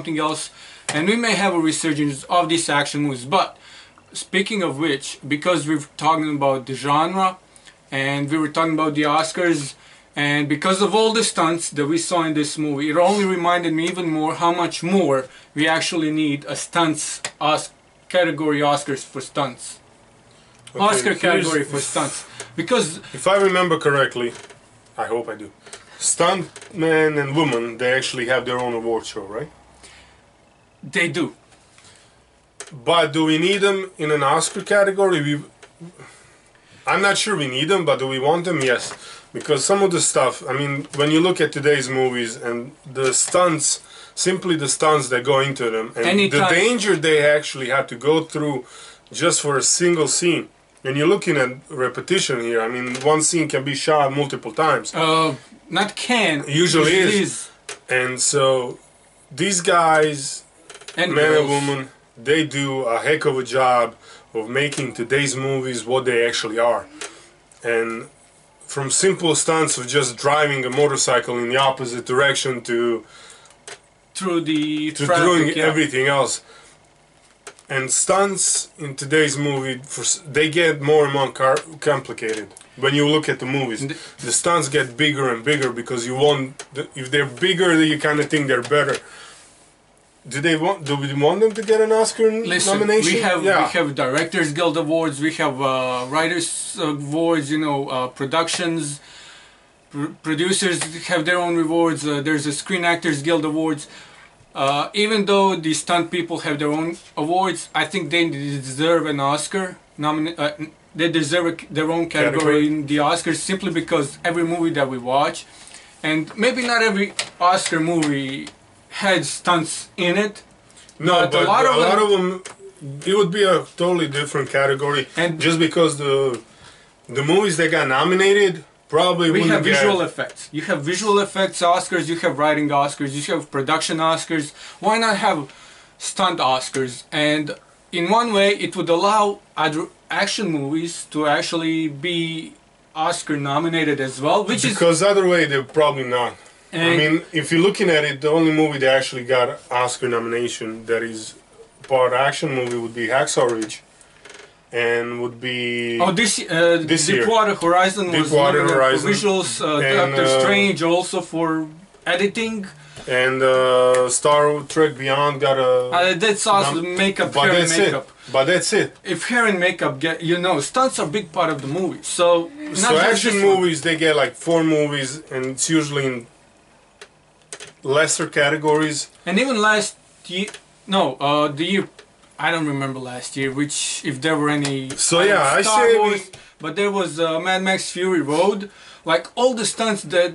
something else, and we may have a resurgence of these action movies. But speaking of which, because we're talking about the genre and we were talking about the Oscars, and because of all the stunts that we saw in this movie, it only reminded me even more how much more we actually need a stunts category Oscars for stunts. Okay, Oscar category for stunts. Because if I remember correctly, I hope I do, stuntmen and women, they actually have their own award show, right? They do. But do we need them in an Oscar category? I'm not sure we need them, but do we want them? Yes. Because some of the stuff, I mean, when you look at today's movies and the stunts, simply the stunts that go into them, and the danger they actually had to go through just for a single scene. And you're looking at repetition here. I mean, one scene can be shot multiple times. Not can. Usually is. And so these guys, and men and women, they do a heck of a job of making today's movies what they actually are. And from simple stunts of just driving a motorcycle in the opposite direction to doing everything else. And stunts in today's movie, they get more and more complicated. When you look at the movies, the stunts get bigger and bigger because you want, if they're bigger, you kind of think they're better. Do we want them to get an Oscar nomination? We have Directors Guild Awards, we have Writers Awards, you know, productions, producers have their own awards, there's a Screen Actors Guild Awards. Even though the stunt people have their own awards, I think they deserve an Oscar they deserve their own category in the Oscars, simply because every movie that we watch, and maybe not every Oscar movie had stunts in it. No, but a lot of them, it would be a totally different category. And just because the movies that got nominated probably we have visual effects. You have visual effects Oscars, you have writing Oscars, you have production Oscars. Why not have stunt Oscars? And in one way, it would allow other action movies to actually be Oscar nominated as well, because other way they're probably not. I mean, if you're looking at it, the only movie that actually got Oscar nomination that is part action movie would be Hacksaw Ridge, and would be this year. Deepwater Horizon was nominated for visuals. Doctor Strange also for editing. And Star Trek Beyond got a. That's also makeup, hair and makeup. But that's it. If hair and makeup get, you know, stunts are a big part of the movie. So action movies, they get like 4 movies, and it's usually in lesser categories. And even last year, the year, I don't remember last year, which, if there were any. So yeah, Star Wars, but there was Mad Max Fury Road. Like all the stunts that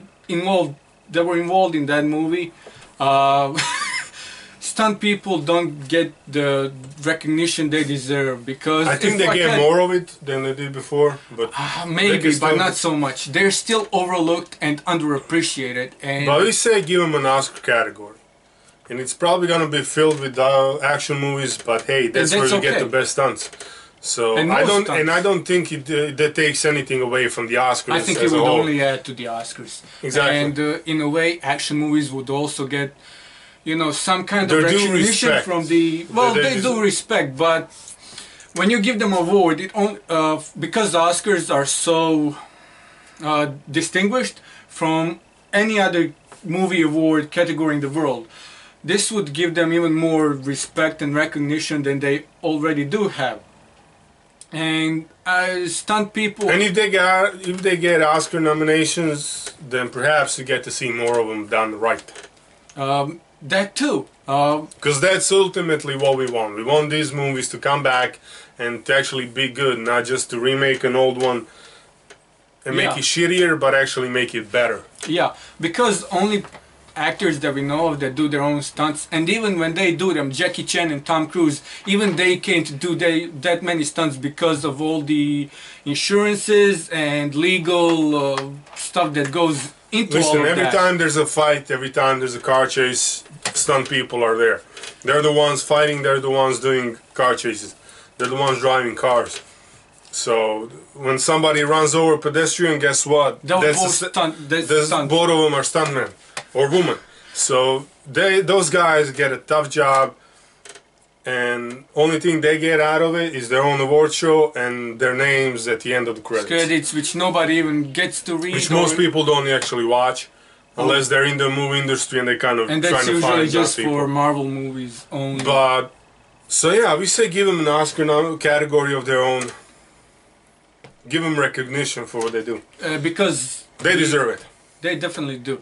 were involved in that movie, stunt people don't get the recognition they deserve, because I think they get more of it than they did before, but maybe, but not so much. They're still overlooked and underappreciated. But we say give them an Oscar category, and it's probably gonna be filled with action movies. But hey, that's where you get the best stunts. So I don't think that takes anything away from the Oscars. I think it would only add to the Oscars. Exactly. And in a way, action movies would also get, you know, some kind of recognition from the. Well, they do respect, but when you give them an award, it only because the Oscars are so distinguished from any other movie award category in the world. This would give them even more respect and recognition than they already do have. And stunt people. And if they get Oscar nominations, then perhaps you get to see more of them down the right. That too. Because that's ultimately what we want. We want these movies to come back and to actually be good, not just to remake an old one and make it shittier, but actually make it better. Yeah, because only actors that we know of that do their own stunts, and even when they do them, Jackie Chan and Tom Cruise, even they can't do that many stunts because of all the insurances and legal stuff that goes into all of that. Listen, every time there's a fight, every time there's a car chase, stunt people are there. They're the ones fighting, they're the ones doing car chases, they're the ones driving cars. So when somebody runs over a pedestrian, guess what? Both of them are stuntmen or woman. So those guys get a tough job, and only thing they get out of it is their own award show and their names at the end of the credits. Credits which nobody even gets to read. Which most people don't actually watch, unless they're in the movie industry and they kind of and trying that's to usually find just people. for Marvel movies only. But so yeah, we say give them an Oscar category of their own. Give them recognition for what they do. Because They deserve it. They definitely do.